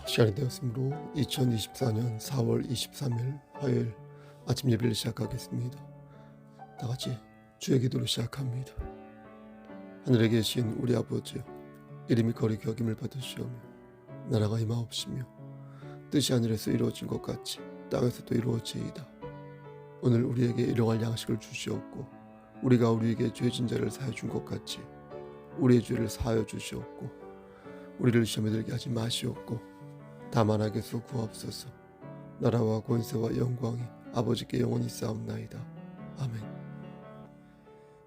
시간이 되었으므로 2024년 4월 23일 화요일 아침 예배를 시작하겠습니다. 다 같이 주의 기도로 시작합니다. 하늘에 계신 우리 아버지여, 이름이 거룩히 여김을 받으시오며 나라가 임하옵시며 뜻이 하늘에서 이루어진 것 같이 땅에서도 이루어지이다. 오늘 우리에게 일용할 양식을 주시옵고 우리가 우리에게 죄진 자를 사하여 준 것 같이 우리의 죄를 사하여 주시옵고 우리를 시험에 들게 하지 마시옵고 다만 악에서 구하옵소서. 나라와 권세와 영광이 아버지께 영원히 쌓옵나이다. 아멘.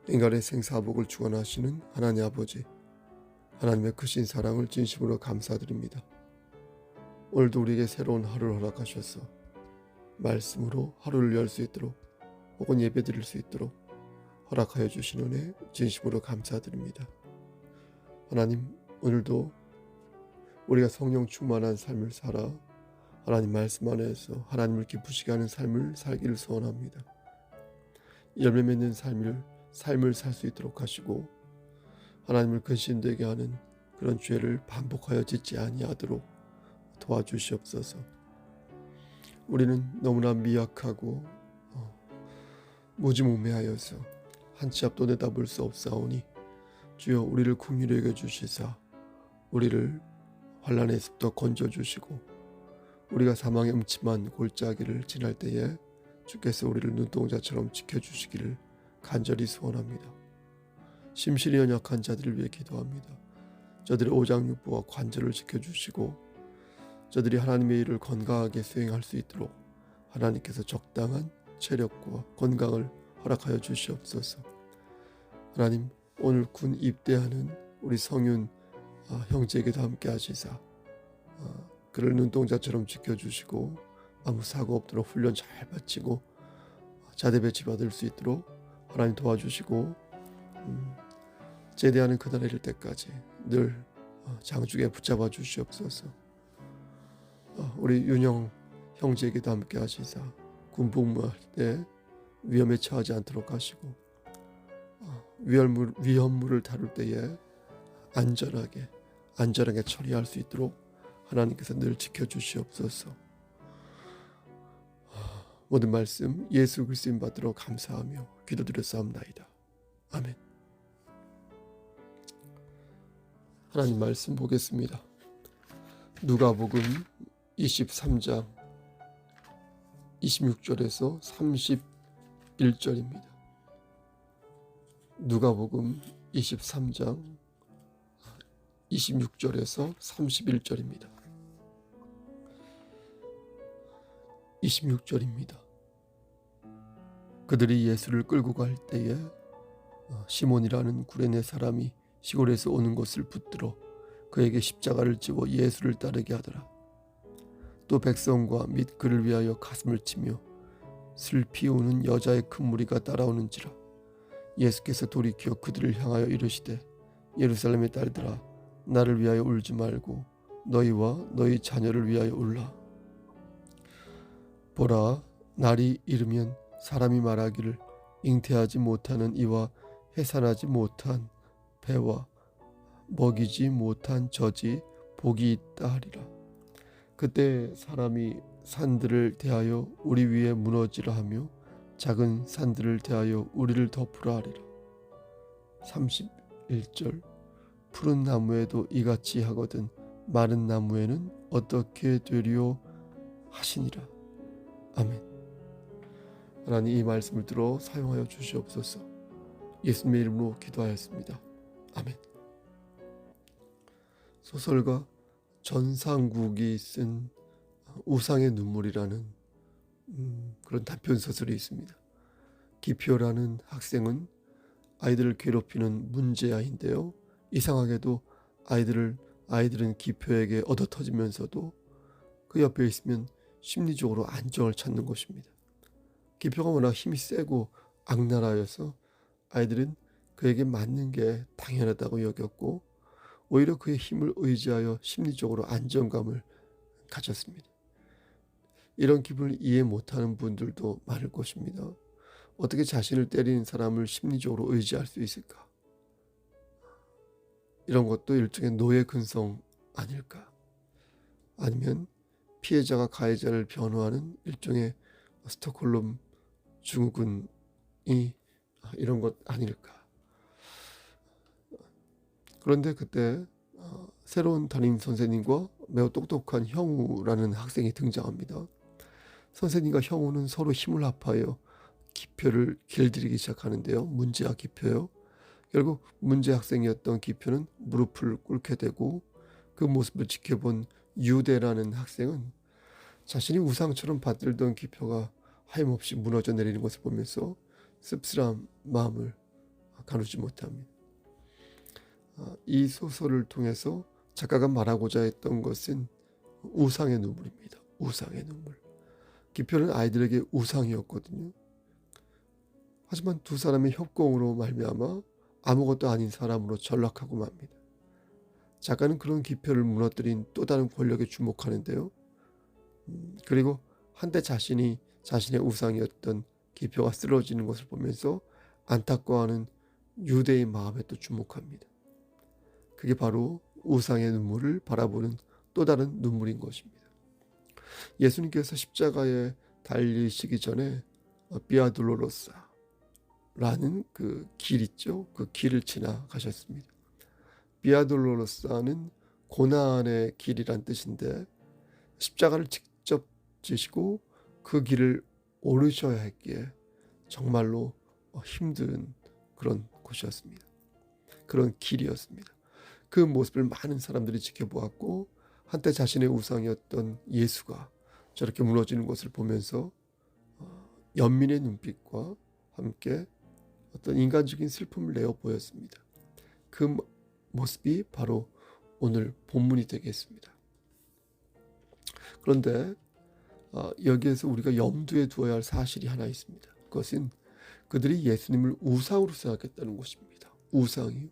인간의 생사복을 주관하시는 하나님 아버지, 하나님의 크신 사랑을 진심으로 감사드립니다. 오늘도 우리에게 새로운 하루를 허락하셔서 말씀으로 하루를 열 수 있도록 혹은 예배 드릴 수 있도록 허락하여 주신 은혜 진심으로 감사드립니다. 하나님, 오늘도 우리가 성령 충만한 삶을 살아 하나님 말씀 안에서 하나님을 기쁘시게 하는 삶을 살기를 소원합니다. 열매 맺는 삶을 살 수 있도록 하시고 하나님을 근신되게 하는 그런 죄를 반복하여 짓지 아니하도록 도와주시옵소서. 우리는 너무나 미약하고 무지몽매하여서 한 치 앞도 내다볼 수 없사오니 주여 우리를 긍휼히 여겨 주시사 우리를 환난의 습도 건져주시고 우리가 사망의 음침한 골짜기를 지날 때에 주께서 우리를 눈동자처럼 지켜주시기를 간절히 소원합니다. 심신이 연약한 자들을 위해 기도합니다. 저들의 오장육부와 관절을 지켜주시고 저들이 하나님의 일을 건강하게 수행할 수 있도록 하나님께서 적당한 체력과 건강을 허락하여 주시옵소서. 하나님, 오늘 군 입대하는 우리 성윤 형제에게도 함께 하시사 그를 눈동자처럼 지켜주시고 아무 사고 없도록 훈련 잘 마치고 자대 배치 받을 수 있도록 하나님 도와주시고 제대하는 그날에 이를 때까지 늘 장중에 붙잡아 주시옵소서. 우리 윤영 형제에게도 함께 하시사 군 복무할 때 위험에 처하지 않도록 하시고 위험물을 다룰 때에 안전하게 처리할 수 있도록 하나님께서 늘 지켜주시옵소서. 모든 말씀 예수 그리스도 받들어 감사하며 기도드렸사옵나이다. 아멘. 하나님 말씀 보겠습니다. 누가복음 23장 26절에서 31절입니다. 누가복음 23장 26절에서 31절입니다. 26절입니다. 그들이 예수를 끌고 갈 때에 시몬이라는 구레네 사람이 시골에서 오는 것을 붙들어 그에게 십자가를 지워 예수를 따르게 하더라. 또 백성과 및 그를 위하여 가슴을 치며 슬피 우는 여자의 큰 무리가 따라오는지라. 예수께서 돌이켜 그들을 향하여 이르시되 예루살렘의 딸들아, 나를 위하여 울지 말고 너희와 너희 자녀를 위하여 울라. 보라, 날이 이르면 사람이 말하기를 잉태하지 못하는 이와 해산하지 못한 배와 먹이지 못한 젖이 복이 있다 하리라. 그때 사람이 산들을 대하여 우리 위에 무너지라 하며 작은 산들을 대하여 우리를 덮으라 하리라. 31절. 푸른 나무에도 이같이 하거든 마른 나무에는 어떻게 되리요 하시니라. 아멘. 하나님, 이 말씀을 들어 사용하여 주시옵소서. 예수님의 이름으로 기도하였습니다. 아멘. 소설가 전상국이 쓴 우상의 눈물이라는 그런 단편 소설이 있습니다. 기표라는 학생은 아이들을 괴롭히는 문제아인데요. 이상하게도 아이들은 기표에게 얻어터지면서도 그 옆에 있으면 심리적으로 안정을 찾는 것입니다. 기표가 워낙 힘이 세고 악랄하여서 아이들은 그에게 맞는 게 당연하다고 여겼고 오히려 그의 힘을 의지하여 심리적으로 안정감을 가졌습니다. 이런 기분을 이해 못하는 분들도 많을 것입니다. 어떻게 자신을 때리는 사람을 심리적으로 의지할 수 있을까? 이런 것도 일종의 노예 근성 아닐까? 아니면 피해자가 가해자를 변호하는 일종의 스톡홀름 증후군이 이런 것 아닐까. 그런데 그때 새로운 담임 선생님과 매우 똑똑한 형우라는 학생이 등장합니다. 선생님과 형우는 서로 힘을 합하여 기표를 길들이기 시작하는데요. 문제와 기표요. 결국 문제 학생이었던 기표는 무릎을 꿇게 되고, 그 모습을 지켜본 유대라는 학생은 자신이 우상처럼 받들던 기표가 하염없이 무너져 내리는 것을 보면서 씁쓸한 마음을 가누지 못합니다. 이 소설을 통해서 작가가 말하고자 했던 것은 우상의 눈물입니다. 우상의 눈물. 기표는 아이들에게 우상이었거든요. 하지만 두 사람의 협공으로 말미암아 아무것도 아닌 사람으로 전락하고 맙니다. 작가는 그런 기표를 무너뜨린 또 다른 권력에 주목하는데요. 그리고 한때 자신이 자신의 우상이었던 기표가 쓰러지는 것을 보면서 안타까워하는 유대의 마음에 또 주목합니다. 그게 바로 우상의 눈물을 바라보는 또 다른 눈물인 것입니다. 예수님께서 십자가에 달리시기 전에 비아돌로로사라는 그 길 있죠. 그 길을 지나가셨습니다. 비아돌로로사는 고난의 길이란 뜻인데, 십자가를 직접 지시고 그 길을 오르셔야 했기에 정말로 힘든 그런 곳이었습니다. 그런 길이었습니다. 그 모습을 많은 사람들이 지켜보았고, 한때 자신의 우상이었던 예수가 저렇게 무너지는 것을 보면서 연민의 눈빛과 함께 어떤 인간적인 슬픔을 내어 보였습니다. 그 모습이 바로 오늘 본문이 되겠습니다. 그런데 여기에서 우리가 염두에 두어야 할 사실이 하나 있습니다. 그것은 그들이 예수님을 우상으로 생각했다는 것입니다. 우상이요.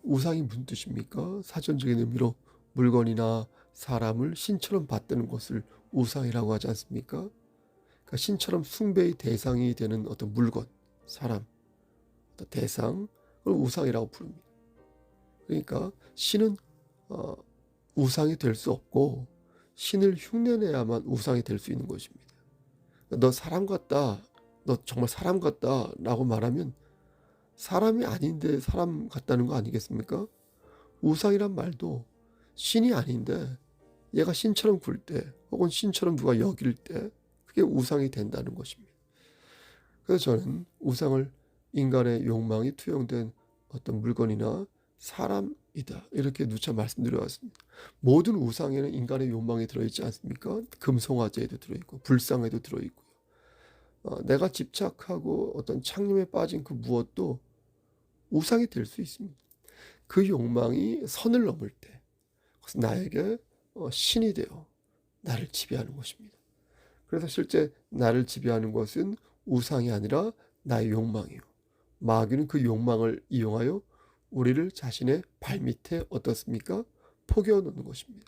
우상이 무슨 뜻입니까? 사전적인 의미로 물건이나 사람을 신처럼 받드는 것을 우상이라고 하지 않습니까? 그러니까 신처럼 숭배의 대상이 되는 어떤 물건, 사람, 어떤 대상, 그걸 우상이라고 부릅니다. 그러니까 신은 우상이 될 수 없고, 신을 흉내내야만 우상이 될 수 있는 것입니다. 너 사람 같다, 너 정말 사람 같다 라고 말하면 사람이 아닌데 사람 같다는 거 아니겠습니까? 우상이란 말도 신이 아닌데 얘가 신처럼 굴 때, 혹은 신처럼 누가 여길 때, 그게 우상이 된다는 것입니다. 그래서 저는 우상을 인간의 욕망이 투영된 어떤 물건이나 사람이다, 이렇게 누차 말씀드려왔습니다. 모든 우상에는 인간의 욕망이 들어있지 않습니까? 금송아지에도 들어있고 불상에도 들어있고요. 내가 집착하고 어떤 창념에 빠진 그 무엇도 우상이 될 수 있습니다. 그 욕망이 선을 넘을 때 그것은 나에게 신이 되어 나를 지배하는 것입니다. 그래서 실제 나를 지배하는 것은 우상이 아니라 나의 욕망이요. 마귀는 그 욕망을 이용하여 우리를 자신의 발밑에 어떻습니까? 포개어 놓는 것입니다.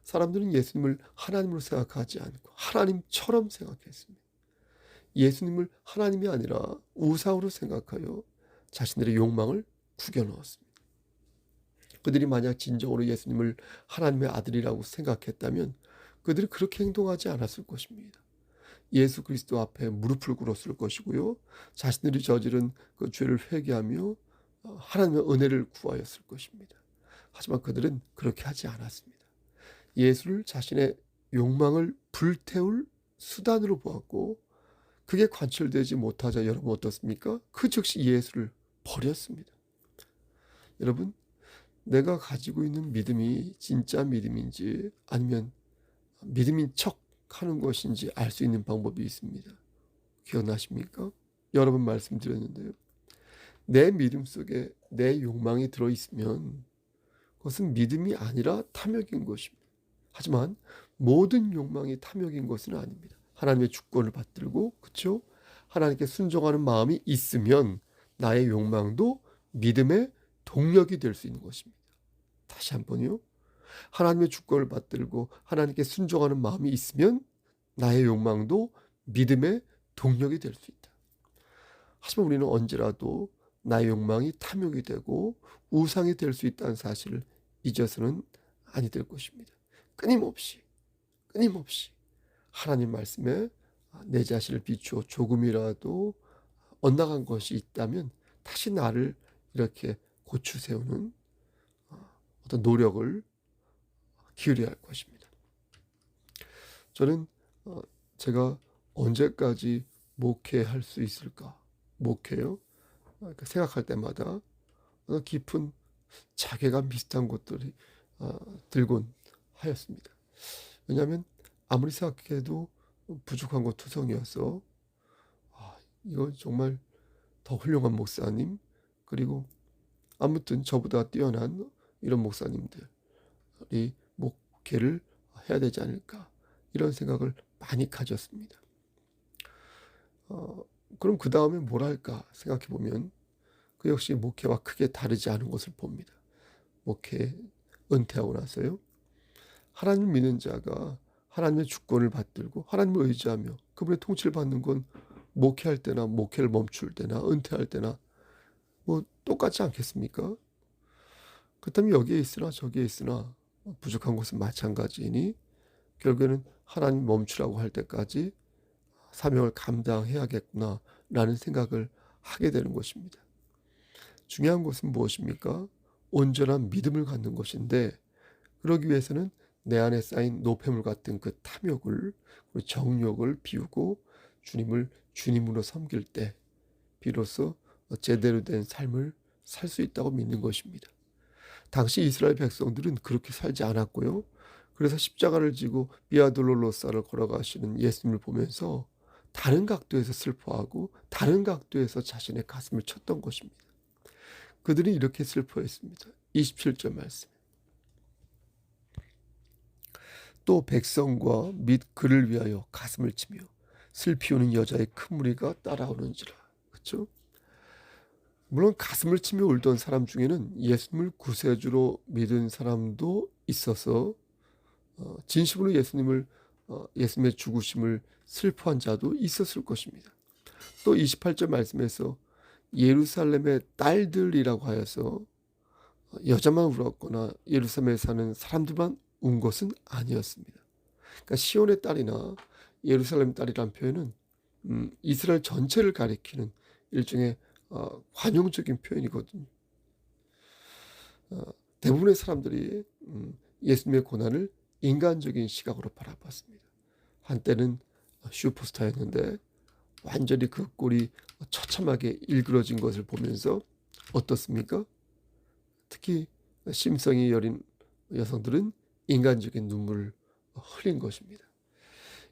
사람들은 예수님을 하나님으로 생각하지 않고 하나님처럼 생각했습니다. 예수님을 하나님이 아니라 우상으로 생각하여 자신들의 욕망을 구겨 넣었습니다. 그들이 만약 진정으로 예수님을 하나님의 아들이라고 생각했다면 그들이 그렇게 행동하지 않았을 것입니다. 예수 그리스도 앞에 무릎을 꿇었을 것이고요. 자신들이 저지른 그 죄를 회개하며 하나님의 은혜를 구하였을 것입니다. 하지만 그들은 그렇게 하지 않았습니다. 예수를 자신의 욕망을 불태울 수단으로 보았고, 그게 관철되지 못하자 여러분 어떻습니까? 그 즉시 예수를 버렸습니다. 여러분, 내가 가지고 있는 믿음이 진짜 믿음인지 아니면 믿음인 척 하는 것인지 알 수 있는 방법이 있습니다. 기억나십니까? 여러 번 말씀드렸는데요. 내 믿음 속에 내 욕망이 들어있으면 그것은 믿음이 아니라 탐욕인 것입니다. 하지만 모든 욕망이 탐욕인 것은 아닙니다. 하나님의 주권을 받들고, 그렇죠? 하나님께 순종하는 마음이 있으면 나의 욕망도 믿음의 동력이 될 수 있는 것입니다. 다시 한번요. 하나님의 주권을 받들고 하나님께 순종하는 마음이 있으면 나의 욕망도 믿음의 동력이 될 수 있다. 하지만 우리는 언제라도 나의 욕망이 탐욕이 되고 우상이 될 수 있다는 사실을 잊어서는 아니 될 것입니다. 끊임없이 끊임없이 하나님 말씀에 내 자신을 비추어 조금이라도 엇나간 것이 있다면 다시 나를 이렇게 고추 세우는 어떤 노력을 기울여야 할 것입니다. 저는 제가 언제까지 목회할 수 있을까? 목회요? 그러니까 생각할 때마다 깊은 자괴감 비슷한 것들이 들곤 하였습니다. 왜냐하면 아무리 생각해도 부족한 것 투성이어서 이거 정말 더 훌륭한 목사님, 그리고 아무튼 저보다 뛰어난 이런 목사님들이 목회를 해야 되지 않을까, 이런 생각을 많이 가졌습니다. 그럼 그 다음에 뭘 할까 생각해 보면 그 역시 목회와 크게 다르지 않은 것을 봅니다. 목회 은퇴하고 나서요, 하나님을 믿는 자가 하나님의 주권을 받들고 하나님을 의지하며 그분의 통치를 받는 건 목회할 때나 목회를 멈출 때나 은퇴할 때나 뭐 똑같지 않겠습니까? 그렇다면 여기에 있으나 저기에 있으나 부족한 것은 마찬가지이니 결국에는 하나님 멈추라고 할 때까지 사명을 감당해야겠구나 라는 생각을 하게 되는 것입니다. 중요한 것은 무엇입니까? 온전한 믿음을 갖는 것인데, 그러기 위해서는 내 안에 쌓인 노폐물 같은 그 탐욕을, 정욕을 비우고 주님을 주님으로 섬길 때 비로소 제대로 된 삶을 살 수 있다고 믿는 것입니다. 당시 이스라엘 백성들은 그렇게 살지 않았고요. 그래서 십자가를 지고 비아돌로로사를 걸어가시는 예수님을 보면서 다른 각도에서 슬퍼하고 다른 각도에서 자신의 가슴을 쳤던 것입니다. 그들이 이렇게 슬퍼했습니다. 27절 말씀. 또 백성과 및 그를 위하여 가슴을 치며 슬피 우는 여자의 큰 무리가 따라오는지라. 그렇죠? 물론 가슴을 치며 울던 사람 중에는 예수님을 구세주로 믿은 사람도 있어서 진심으로 예수님의 죽으심을 슬퍼한 자도 있었을 것입니다. 또 28절 말씀에서 예루살렘의 딸들이라고 하여서 여자만 울었거나 예루살렘에 사는 사람들만 운 것은 아니었습니다. 그러니까 시온의 딸이나 예루살렘 딸이란 표현은 이스라엘 전체를 가리키는 일종의 관용적인 표현이거든요. 대부분의 사람들이 예수님의 고난을 인간적인 시각으로 바라봤습니다. 한때는 슈퍼스타였는데 완전히 그 꼴이 처참하게 일그러진 것을 보면서 어떻습니까? 특히 심성이 여린 여성들은 인간적인 눈물을 흘린 것입니다.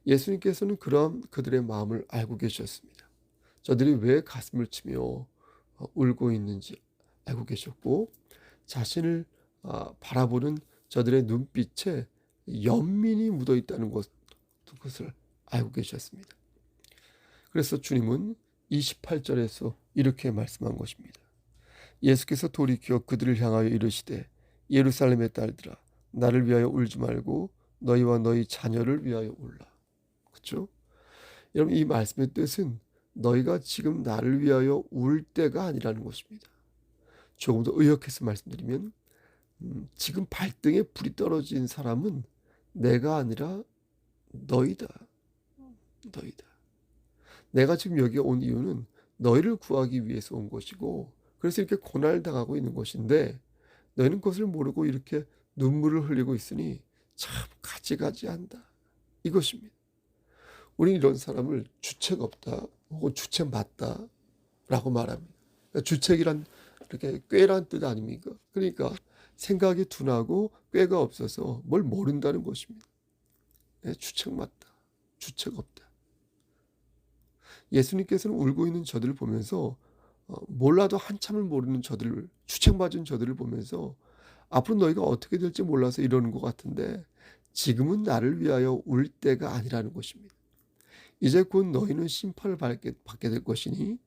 예수님께서는 그러한 그들의 마음을 알고 계셨습니다. 저들이 왜 가슴을 치며 울고 있는지 알고 계셨고, 자신을 바라보는 저들의 눈빛에 연민이 묻어 있다는 것을 알고 계셨습니다. 그래서 주님은 28절에서 이렇게 말씀한 것입니다. 예수께서 돌이켜 그들을 향하여 이르시되 예루살렘의 딸들아 나를 위하여 울지 말고 너희와 너희 자녀를 위하여 울라. 그렇죠? 여러분, 이 말씀의 뜻은 너희가 지금 나를 위하여 울 때가 아니라는 것입니다. 조금 더 의역해서 말씀드리면 지금 발등에 불이 떨어진 사람은 내가 아니라 너희다. 너희다. 내가 지금 여기에 온 이유는 너희를 구하기 위해서 온 것이고, 그래서 이렇게 고난을 당하고 있는 것인데 너희는 그것을 모르고 이렇게 눈물을 흘리고 있으니 참 가지가지한다. 이것입니다. 우리는 이런 사람을 주책 없다 혹은 주책 맞다 라고 말합니다. 그러니까 주책이란 이렇게 꾀란 뜻 아닙니까? 그러니까 생각이 둔하고 꾀가 없어서 뭘 모른다는 것입니다. 주책 맞다, 주책 없다. 예수님께서는 울고 있는 저들을 보면서 몰라도 한참을 모르는 저들을, 주책맞은 저들을 보면서 앞으로 너희가 어떻게 될지 몰라서 이러는 것 같은데 지금은 나를 위하여 울 때가 아니라는 것입니다. 이제 곧 너희는 심판을 받게 될 것이니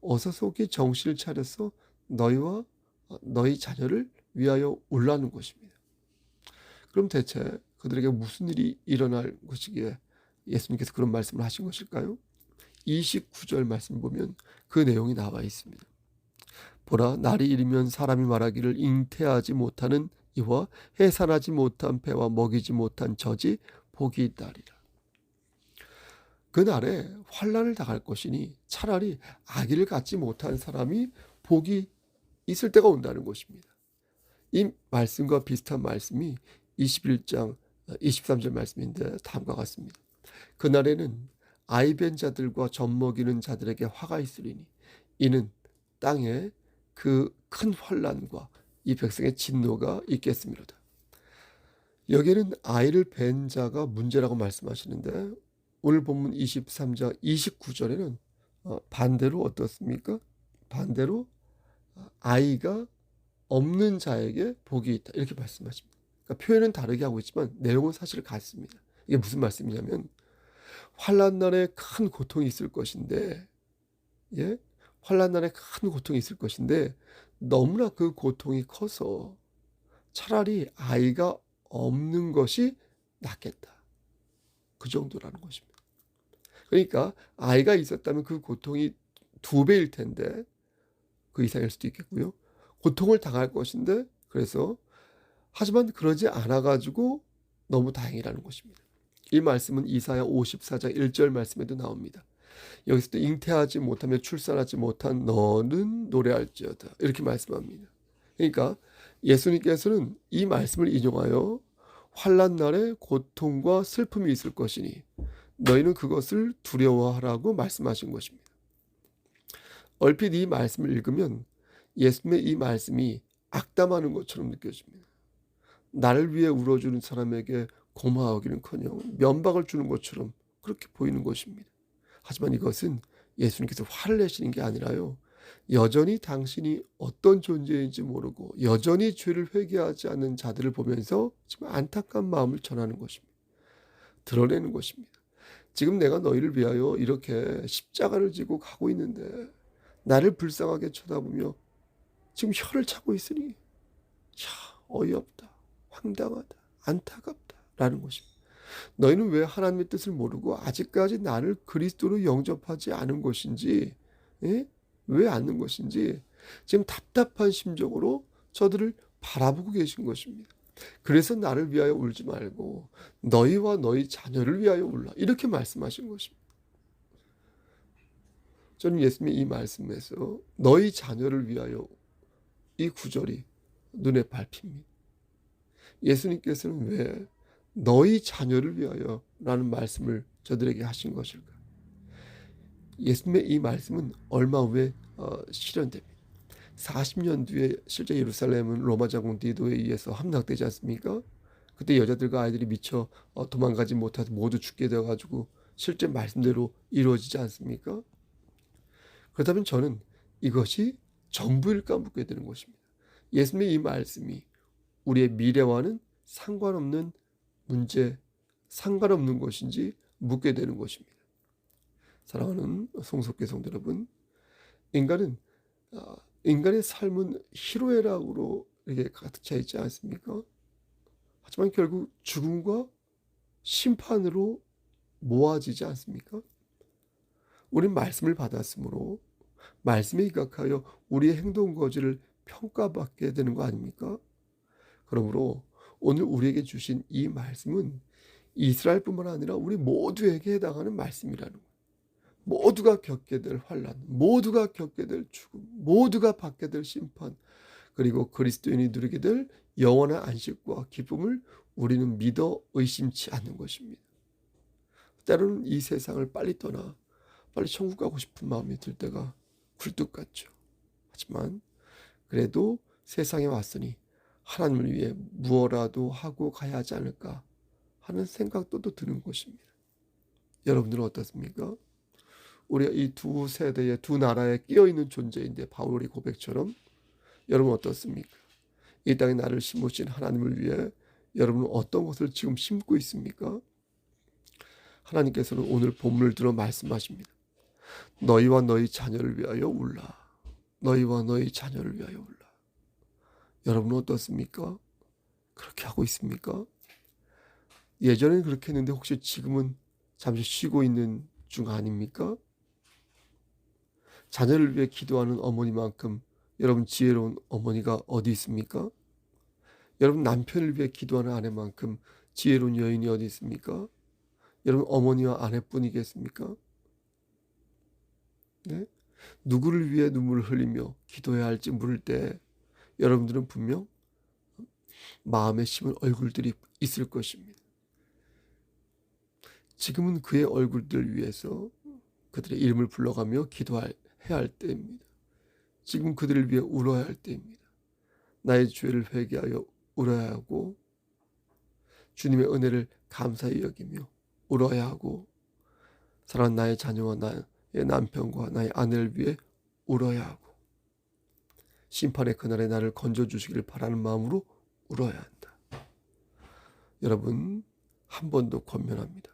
어서 속히 정신을 차려서 너희와 너희 자녀를 위하여 울라는 것입니다. 그럼 대체 그들에게 무슨 일이 일어날 것이기에 예수님께서 그런 말씀을 하신 것일까요? 29절 말씀 보면 그 내용이 나와 있습니다. 보라, 날이 이르면 사람이 말하기를 잉태하지 못하는 이와 해산하지 못한 배와 먹이지 못한 젖이 복이 있다리라. 그날에 환난을 당할 것이니 차라리 아기를 갖지 못한 사람이 복이 있을 때가 온다는 것입니다. 이 말씀과 비슷한 말씀이 21장 23절 말씀인데 다음과 같습니다. 그날에는 아이 벤 자들과 젖 먹이는 자들에게 화가 있으리니 이는 땅에 그 큰 환난과 이 백성의 진노가 있겠음이로다. 여기에는 아이를 벤 자가 문제라고 말씀하시는데 오늘 본문 23장 29절에는 반대로 어떻습니까? 반대로 아이가 없는 자에게 복이 있다 이렇게 말씀하십니다. 그러니까 표현은 다르게 하고 있지만 내용은 사실 같습니다. 이게 무슨 말씀이냐면 환난 날에 큰 고통이 있을 것인데, 예? 환난 날에 큰 고통이 있을 것인데 너무나 그 고통이 커서 차라리 아이가 없는 것이 낫겠다. 그 정도라는 것입니다. 그러니까 아이가 있었다면 그 고통이 2배일 텐데 그 이상일 수도 있겠고요. 고통을 당할 것인데 그래서 하지만 그러지 않아 가지고 너무 다행이라는 것입니다. 이 말씀은 이사야 54장 1절 말씀에도 나옵니다. 여기서도 잉태하지 못하며 출산하지 못한 너는 노래할지어다 이렇게 말씀합니다. 그러니까 예수님께서는 이 말씀을 인용하여 환난 날에 고통과 슬픔이 있을 것이니 너희는 그것을 두려워하라고 말씀하신 것입니다. 얼핏 이 말씀을 읽으면 예수님의 이 말씀이 악담하는 것처럼 느껴집니다. 나를 위해 울어주는 사람에게 고마워하기는커녕 면박을 주는 것처럼 그렇게 보이는 것입니다. 하지만 이것은 예수님께서 화를 내시는 게 아니라요. 여전히 당신이 어떤 존재인지 모르고 여전히 죄를 회개하지 않는 자들을 보면서 지금 안타까운 마음을 전하는 것입니다. 드러내는 것입니다. 지금 내가 너희를 위하여 이렇게 십자가를 지고 가고 있는데 나를 불쌍하게 쳐다보며 지금 혀를 차고 있으니 어이없다, 황당하다, 안타깝다 라는 것입니다. 너희는 왜 하나님의 뜻을 모르고 아직까지 나를 그리스도로 영접하지 않은 것인지, 왜 않는 것인지 지금 답답한 심정으로 저들을 바라보고 계신 것입니다. 그래서 나를 위하여 울지 말고 너희와 너희 자녀를 위하여 울라 이렇게 말씀하신 것입니다. 저는 예수님의 이 말씀에서 너희 자녀를 위하여 이 구절이 눈에 밟힙니다. 예수님께서는 왜 너희 자녀를 위하여 라는 말씀을 저들에게 하신 것일까? 예수님의 이 말씀은 얼마 후에 실현됩니다. 40년 뒤에 실제 예루살렘은 로마 장군 디도에 의해서 함락되지 않습니까? 그때 여자들과 아이들이 미처 도망가지 못해서 모두 죽게 되어가지고 실제 말씀대로 이루어지지 않습니까? 그렇다면 저는 이것이 전부일까 묻게 되는 것입니다. 예수님의 이 말씀이 우리의 미래와는 상관없는 문제, 상관없는 것인지 묻게 되는 것입니다. 사랑하는 송석계 성도 여러분, 인간의 삶은 희로애락으로 이렇게 가득 차 있지 않습니까? 하지만 결국 죽음과 심판으로 모아지지 않습니까? 우린 말씀을 받았으므로 말씀에 입각하여 우리의 행동 거지를 평가받게 되는 거 아닙니까? 그러므로 오늘 우리에게 주신 이 말씀은 이스라엘뿐만 아니라 우리 모두에게 해당하는 말씀이라는 거예요. 모두가 겪게 될 환난, 모두가 겪게 될 죽음, 모두가 받게 될 심판, 그리고 그리스도인이 누리게 될 영원한 안식과 기쁨을 우리는 믿어 의심치 않는 것입니다. 때로는 이 세상을 빨리 떠나 빨리 천국 가고 싶은 마음이 들 때가 굴뚝 같죠. 하지만 그래도 세상에 왔으니 하나님을 위해 무엇라도 하고 가야 하지 않을까 하는 생각도 또 드는 것입니다. 여러분들은 어떻습니까? 우리가 이 두 세대의 두 나라에 끼어있는 존재인데 바울의 고백처럼 여러분 어떻습니까? 이 땅에 나를 심으신 하나님을 위해 여러분은 어떤 것을 지금 심고 있습니까? 하나님께서는 오늘 본문을 들어 말씀하십니다. 너희와 너희 자녀를 위하여 울라. 너희와 너희 자녀를 위하여 울라. 여러분은 어떻습니까? 그렇게 하고 있습니까? 예전에는 그렇게 했는데 혹시 지금은 잠시 쉬고 있는 중 아닙니까? 자녀를 위해 기도하는 어머니만큼 여러분 지혜로운 어머니가 어디 있습니까? 여러분 남편을 위해 기도하는 아내만큼 지혜로운 여인이 어디 있습니까? 여러분 어머니와 아내뿐이겠습니까? 네? 누구를 위해 눈물을 흘리며 기도해야 할지 물을 때 여러분들은 분명 마음에 심은 얼굴들이 있을 것입니다. 지금은 그의 얼굴들을 위해서 그들의 이름을 불러가며 기도해야 할 때입니다. 지금 그들을 위해 울어야 할 때입니다. 나의 죄를 회개하여 울어야 하고 주님의 은혜를 감사히 여기며 울어야 하고 사랑하는 나의 자녀와 나의 남편과 나의 아내를 위해 울어야 하고 심판의 그날에 나를 건져주시기를 바라는 마음으로 울어야 한다. 여러분 한 번 더 권면합니다.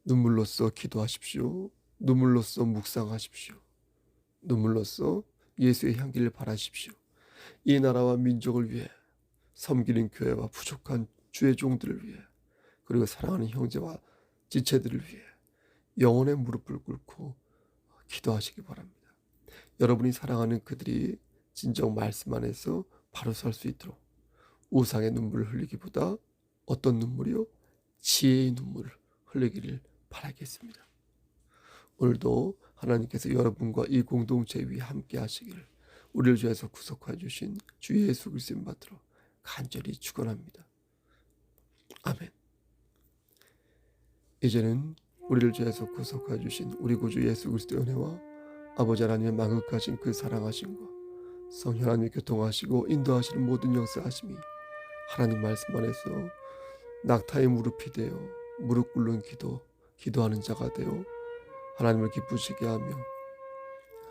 눈물로써 기도하십시오. 눈물로써 묵상하십시오. 눈물로써 예수의 향기를 바라십시오. 이 나라와 민족을 위해 섬기는 교회와 부족한 주의 종들을 위해 그리고 사랑하는 형제와 지체들을 위해 영혼의 무릎을 꿇고 기도하시기 바랍니다. 여러분이 사랑하는 그들이 진정 말씀 안에서 바로 설 수 있도록 우상의 눈물을 흘리기보다 어떤 눈물이요? 지혜의 눈물을 흘리기를 바라겠습니다. 오늘도 하나님께서 여러분과 이 공동체 위에 함께 하시기를 우리를 주에서 구속하여 주신 주 예수 그리스도를 받들어 간절히 축원합니다. 아멘. 이제는 우리를 주에서 구속하여 주신 우리 구주 예수 그리스도의 은혜와 아버지 하나님의 만극하신 그 사랑하심과 성령 하나님의 교통하시고 인도하시는 모든 역사하심이 하나님 말씀 안에서 낙타의 무릎이 되어 무릎 꿇는 기도하는 자가 되어 하나님을 기쁘시게 하며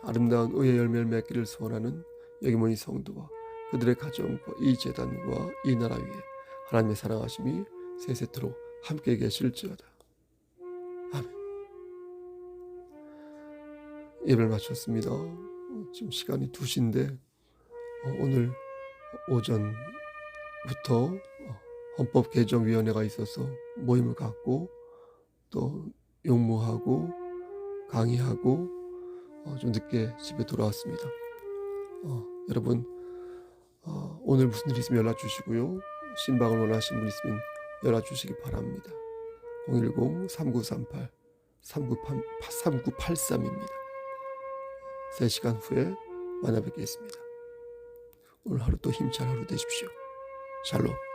아름다운 의의 열매를 맺기를 소원하는 여기 모인 성도와 그들의 가정과 이 제단과 이 나라 위에 하나님의 사랑하심이 세세토록 함께 계실지어다. 아멘. 예배를 마쳤습니다. 지금 시간이 2시인데 오늘 오전부터 헌법개정위원회가 있어서 모임을 갖고 또 용무하고 강의하고 좀 늦게 집에 돌아왔습니다. 여러분 오늘 무슨 일 있으면 연락 주시고요. 신방을 원하시는 분 있으면 연락 주시기 바랍니다. 010-3938-3983입니다. 3시간 후에 만나 뵙겠습니다. 오늘 하루 또 힘찬 하루 되십시오. 샬롬.